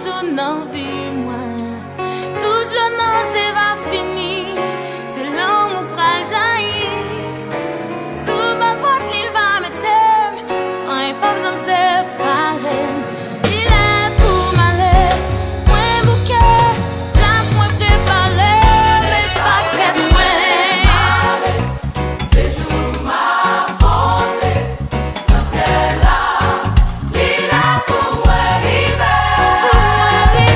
toujours dans vie moi. Tout le nom c'est va finir, c'est l'homme ou pral jaillir. Sous ma voix l'île va me t'aimer, on est pas besoin de me séparer. Il est pour m'aller, moins bouquet, place moins préparée, mais pas qu'être moins. C'est jour ma bonté, dans celle-là, il est pour moi l'hiver. Mais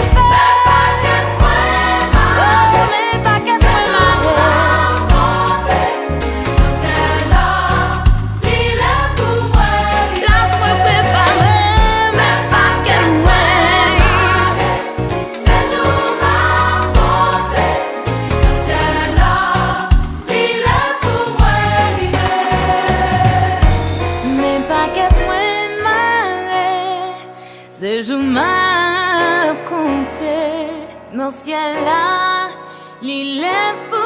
pas qu'être moins malade. Mais pas qu'être moins malade. Bonté, dans celle-là, il est pour moi l'hiver. Place moins préparée, mais pas qu'être moins. C'est jour ma bonté, dans celle-là, il est pour moi l'hiver. Mais pas qu'être moins malade. Ce jour m'a compté dans ce ciel-là, l'île est pour